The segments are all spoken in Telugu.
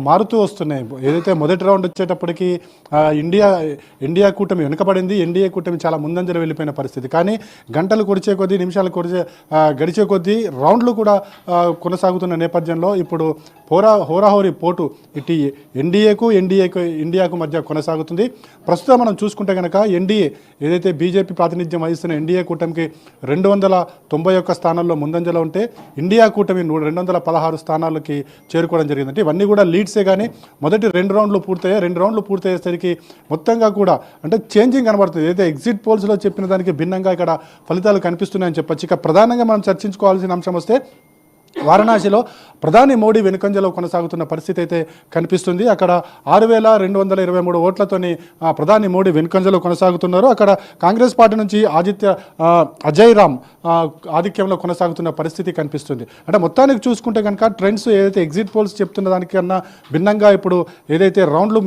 మారుతూ వస్తున్నాయి. ఏదైతే మొదటి రౌండ్ వచ్చేటప్పటికి ఇండియా కూటమి వెనుకబడింది. ఎన్డీఏ కూటమి చాలా ముందంజలు వెళ్ళిపోయిన పరిస్థితి. కానీ గంటలు కొడిచే కొద్దీ, నిమిషాలు గడిచే కొద్దీ రౌండ్లు కూడా కొనసాగుతున్న నేపథ్యంలో ఇప్పుడు హోరాహోరీ పోటు ఇటు ఇండియాకు మధ్య కొనసాగుతుంది. ప్రస్తుతం మనం చూసుకుంటే కనుక ఎన్డీఏ ఏదైతే బీజేపీ ప్రాతినిధ్యం వహిస్తున్న ఎన్డీఏ కూటమికి 291 స్థానాల్లో ముందంజలో ఉంటే ఇండియా కూటమి 216 స్థానాలకి చేరుకోవడం జరిగింది. అంటే ఇవన్నీ కూడా లీడ్సే. కానీ మొదటి 2 రౌండ్లు పూర్తయ్యాయి. 2 రౌండ్లు పూర్తయ్యేసరికి మొత్తంగా కూడా అంటే చేంజింగ్ కనబడుతుంది. ఏదైతే ఎగ్జిట్ పోల్స్లో చెప్పిన దానికి భిన్నంగా ఇక్కడ ఫలితాలు కనిపిస్తున్నాయని చెప్పొచ్చు. ఇక ప్రధానంగా మనం చర్చించుకోవాల్సిన అంశం వస్తే వారణాసిలో ప్రధాని మోడీ వెనుకంజలో కొనసాగుతున్న పరిస్థితి అయితే కనిపిస్తుంది. అక్కడ 6,223 ఓట్లతోని ప్రధాని మోడీ వెనుకంజలో కొనసాగుతున్నారు. అక్కడ కాంగ్రెస్ పార్టీ నుంచి అజయ్ రామ్ ఆధిక్యంలో కొనసాగుతున్న పరిస్థితి కనిపిస్తుంది. అంటే మొత్తానికి చూసుకుంటే కనుక ట్రెండ్స్ ఏదైతే ఎగ్జిట్ పోల్స్ చెప్తున్న దానికన్నా భిన్నంగా ఇప్పుడు ఏదైతే రౌండ్లు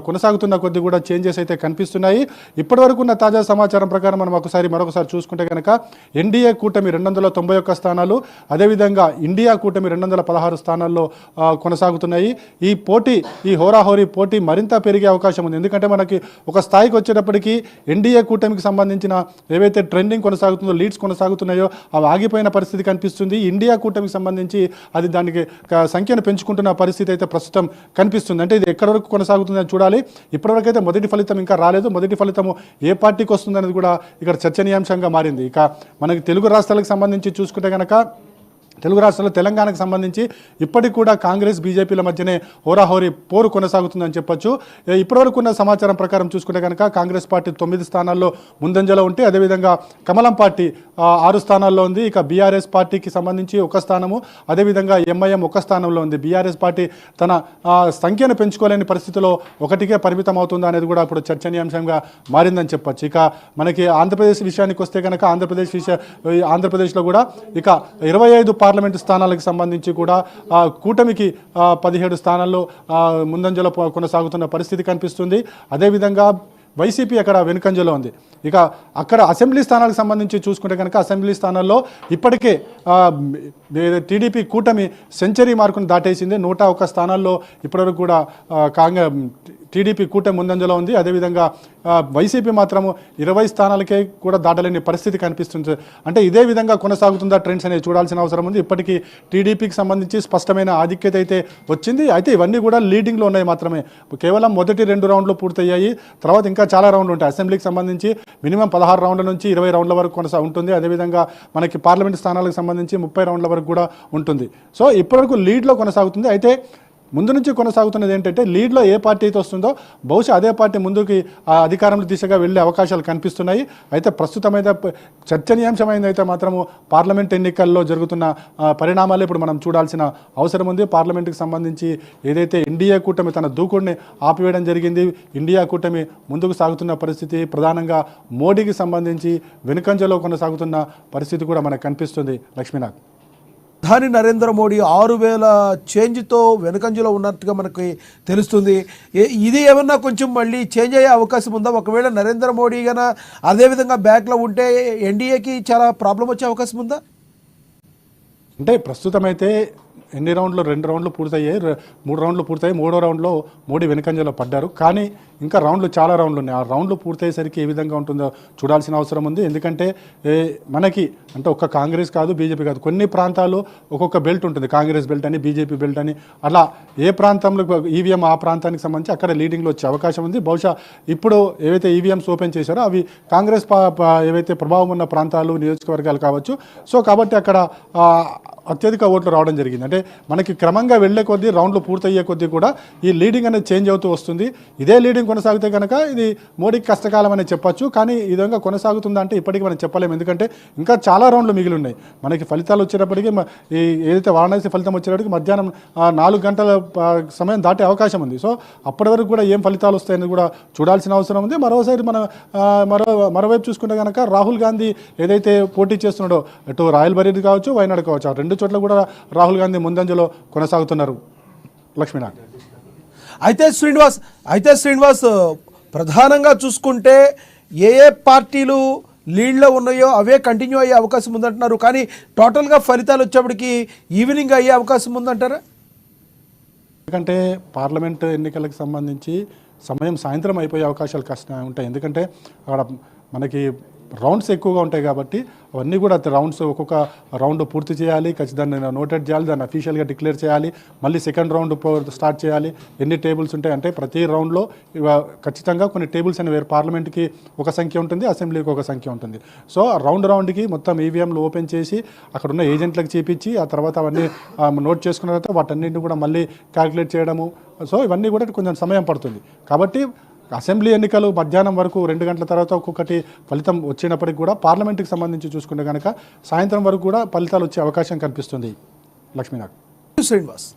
కొనసాగుతున్న కొద్దీ కూడా చేంజెస్ అయితే కనిపిస్తున్నాయి. ఇప్పటివరకు ఉన్న తాజా సమాచారం ప్రకారం మనం మరొకసారి చూసుకుంటే కనుక ఎన్డీఏ కూటమి 291 స్థానాలు, అదేవిధంగా ఇండియా కూటమి 216 స్థానాల్లో కొనసాగుతున్నాయి. ఈ హోరాహోరీ పోటీ మరింత పెరిగే అవకాశం ఉంది. ఎందుకంటే మనకి ఒక స్థాయికి వచ్చేటప్పటికి ఎన్డీఏ కూటమికి సంబంధించిన ఏవైతే ట్రెండింగ్ కొనసాగుతుందో, లీడ్స్ కొనసాగుతున్నాయో అవి ఆగిపోయిన పరిస్థితి కనిపిస్తుంది. ఇండియా కూటమికి సంబంధించి అది దానికి సంఖ్యను పెంచుకుంటున్న పరిస్థితి అయితే ప్రస్తుతం కనిపిస్తుంది. అంటే ఇది ఎక్కడి వరకు కొనసాగుతుందని చూడాలి. ఇప్పటివరకు అయితే మొదటి ఫలితం ఇంకా రాలేదు. మొదటి ఫలితము ఏ పార్టీకి వస్తుందనేది కూడా ఇక్కడ చర్చనీయాంశంగా మారింది. ఇక మనకి తెలుగు రాష్ట్రాలకు సంబంధించి చూసుకుంటే కనుక తెలుగు రాష్ట్రాల్లో తెలంగాణకు సంబంధించి ఇప్పటికి కూడా కాంగ్రెస్ బీజేపీల మధ్యనే హోరాహోరీ పోరు కొనసాగుతుందని చెప్పొచ్చు. ఇప్పటివరకు ఉన్న సమాచారం ప్రకారం చూసుకుంటే కనుక కాంగ్రెస్ పార్టీ 9 స్థానాల్లో ముందంజలో ఉంటే, అదేవిధంగా కమలం పార్టీ 6 స్థానాల్లో ఉంది. ఇక బీఆర్ఎస్ పార్టీకి సంబంధించి 1 స్థానము, అదేవిధంగా ఎంఐఎం 1 స్థానంలో ఉంది. బీఆర్ఎస్ పార్టీ తన సంఖ్యను పెంచుకోలేని పరిస్థితిలో 1కే పరిమితం అవుతుందా అనేది కూడా ఇప్పుడు చర్చనీయాంశంగా మారిందని చెప్పొచ్చు. ఇక మనకి ఆంధ్రప్రదేశ్ విషయానికి వస్తే కనుక ఆంధ్రప్రదేశ్లో కూడా ఇక 25 పార్లమెంటు స్థానాలకు సంబంధించి కూడా కూటమికి 17 స్థానాల్లో ముందంజలో కొనసాగుతున్న పరిస్థితి కనిపిస్తుంది. అదేవిధంగా వైసీపీ అక్కడ వెనుకంజలో ఉంది. ఇక అక్కడ అసెంబ్లీ స్థానాలకు సంబంధించి చూసుకుంటే కనుక అసెంబ్లీ స్థానాల్లో ఇప్పటికే టీడీపీ కూటమి సెంచరీ మార్కును దాటేసింది. 101 స్థానాల్లో ఇప్పటివరకు కూడా టీడీపీ కూటమి ముందంజలో ఉంది. అదేవిధంగా వైసీపీ మాత్రము 20 స్థానాలకే కూడా దాటలేని పరిస్థితి కనిపిస్తుంది. అంటే ఇదే విధంగా కొనసాగుతుందా ట్రెండ్స్ అనేది చూడాల్సిన అవసరం ఉంది. ఇప్పటికీ టీడీపీకి సంబంధించి స్పష్టమైన ఆధిక్యత అయితే వచ్చింది. అయితే ఇవన్నీ కూడా లీడింగ్లో ఉన్నాయి మాత్రమే. కేవలం మొదటి 2 రౌండ్లు పూర్తయ్యాయి. తర్వాత ఇంకా చాలా రౌండ్లు ఉంటాయి. అసెంబ్లీకి సంబంధించి మినిమం 16 రౌండ్ల నుంచి 20 రౌండ్ల వరకు ఉంటుంది. అదేవిధంగా మనకి పార్లమెంట్ స్థానాలకు సంబంధించి 30 రౌండ్ల వరకు కూడా ఉంటుంది. సో ఇప్పటివరకు లీడ్లో కొనసాగుతుంది. అయితే ముందు నుంచి కొనసాగుతున్నది ఏంటంటే లీడ్లో ఏ పార్టీ అయితే వస్తుందో బహుశా అదే పార్టీ ముందుకి అధికారంలో దిశగా వెళ్ళే అవకాశాలు కనిపిస్తున్నాయి. అయితే ప్రస్తుతమైతే చర్చనీయాంశమైంది అయితే మాత్రము పార్లమెంట్ ఎన్నికల్లో జరుగుతున్న పరిణామాలు ఇప్పుడు మనం చూడాల్సిన అవసరం ఉంది. పార్లమెంటుకి సంబంధించి ఏదైతే ఎన్డీఏ కూటమి తన దూకుడిని ఆపివేయడం జరిగింది. ఇండియా కూటమి ముందుకు సాగుతున్న పరిస్థితి, ప్రధానంగా మోడీకి సంబంధించి వెనుకంజలో కొనసాగుతున్న పరిస్థితి కూడా మనకు కనిపిస్తుంది. లక్ష్మీనాథ్, ప్రధాని నరేంద్ర మోడీ 6,000 చేంజ్తో వెనుకంజలో ఉన్నట్టుగా మనకి తెలుస్తుంది. ఇది ఏమన్నా కొంచెం మళ్ళీ చేంజ్ అయ్యే అవకాశం ఉందా? ఒకవేళ నరేంద్ర మోడీ గన అదేవిధంగా బ్యాక్లో ఉంటే ఎన్డీఏకి చాలా ప్రాబ్లం వచ్చే అవకాశం ఉందా? అంటే ప్రస్తుతం అయితే ఎన్ని రౌండ్లు 2 రౌండ్లు పూర్తయ్యాయి, 3 రౌండ్లు పూర్తయ్యాయి. 3వ రౌండ్లో మోడీ వెనుకంజలో పడ్డారు. కానీ ఇంకా చాలా రౌండ్లు ఉన్నాయి. ఆ రౌండ్లు పూర్తయ్యేసరికి ఏ విధంగా ఉంటుందో చూడాల్సిన అవసరం ఉంది. ఎందుకంటే మనకి అంటే ఒక్క కాంగ్రెస్ కాదు, బీజేపీ కాదు, కొన్ని ప్రాంతాలు ఒక్కొక్క బెల్ట్ ఉంటుంది. కాంగ్రెస్ బెల్ట్ అని, బీజేపీ బెల్ట్ అని, అలా ఏ ప్రాంతంలో ఈవీఎం ఆ ప్రాంతానికి సంబంధించి అక్కడ లీడింగ్లో వచ్చే అవకాశం ఉంది. బహుశా ఇప్పుడు ఏవైతే ఈవీఎంస్ ఓపెన్ చేశారో అవి కాంగ్రెస్ ఏవైతే ప్రభావం ఉన్న ప్రాంతాలు, నియోజకవర్గాలు కావచ్చు. సో కాబట్టి అక్కడ అత్యధిక ఓట్లు రావడం జరిగింది. అంటే మనకి క్రమంగా వెళ్లే కొద్దీ, రౌండ్లు పూర్తయ్యే కొద్దీ కూడా ఈ లీడింగ్ అనేది చేంజ్ అవుతూ వస్తుంది. ఇదే లీడింగ్ కొనసాగితే కనుక ఇది మోడీకి కష్టకాలం అని చెప్పొచ్చు. కానీ ఈ విధంగా కొనసాగుతుందా అంటే ఇప్పటికీ మనం చెప్పలేము. ఎందుకంటే ఇంకా చాలా రౌండ్లు మిగిలి ఉన్నాయి. మనకి ఫలితాలు వచ్చేటప్పటికి ఏదైతే వారణాసి ఫలితం వచ్చేటప్పటికి మధ్యాహ్నం 4 గంటల సమయం దాటే అవకాశం ఉంది. సో అప్పటి వరకు కూడా ఏం ఫలితాలు వస్తాయని కూడా చూడాల్సిన అవసరం ఉంది. మరోసారి మరోవైపు చూసుకుంటే కనుక రాహుల్ గాంధీ ఏదైతే పోటీ చేస్తున్నాడో, అటు రాయలబరేలీ కావచ్చు, వయనాడు కావచ్చు, ఆ 2 చోట్ల కూడా రాహుల్ గాంధీ ముందంజలో కొనసాగుతున్నారు. లక్ష్మీనాథ్, అయితే శ్రీనివాస్ ప్రధానంగా చూసుకుంటే ఏ పార్టీలు లీడ్లో ఉన్నాయో అవే కంటిన్యూ అయ్యే అవకాశం ఉందంటున్నారు. కానీ టోటల్గా ఫలితాలు వచ్చేప్పటికి ఈవినింగ్ అయ్యే అవకాశం ఉందంటారా? ఎందుకంటే పార్లమెంట్ ఎన్నికలకు సంబంధించి సమయం సాయంత్రం అయిపోయే అవకాశాలు ఉంటాయి. ఎందుకంటే అక్కడ మనకి రౌండ్స్ ఎక్కువగా ఉంటాయి కాబట్టి అవన్నీ కూడా రౌండ్స్ ఒక్కొక్క రౌండ్ పూర్తి చేయాలి, ఖచ్చితంగా నోటెడ్ చేయాలి, దాన్ని అఫీషియల్గా డిక్లేర్ చేయాలి, మళ్ళీ సెకండ్ రౌండ్ స్టార్ట్ చేయాలి. ఎన్ని టేబుల్స్ ఉంటాయి అంటే ప్రతి రౌండ్లో ఖచ్చితంగా కొన్ని టేబుల్స్ అనేవి పార్లమెంట్కి ఒక సంఖ్య ఉంటుంది, అసెంబ్లీకి ఒక సంఖ్య ఉంటుంది. సో రౌండ్కి మొత్తం ఈవీఎంలు ఓపెన్ చేసి అక్కడ ఉన్న ఏజెంట్లకు చేపించి ఆ తర్వాత అవన్నీ నోట్ చేసుకున్న తర్వాత వాటన్నింటిని కూడా మళ్ళీ క్యాలిక్యులేట్ చేయడము. సో ఇవన్నీ కూడా కొంచెం సమయం పడుతుంది. కాబట్టి అసెంబ్లీ ఎన్నికలు మధ్యాహ్నం వరకు 2 గంటల తర్వాత ఒక్కొక్కటి ఫలితం వచ్చినప్పటికీ కూడా పార్లమెంట్కి సంబంధించి చూసుకుంటే కనుక సాయంత్రం వరకు కూడా ఫలితాలు వచ్చే అవకాశం కనిపిస్తుంది. లక్ష్మీనాథ్. శ్రీనివాస్.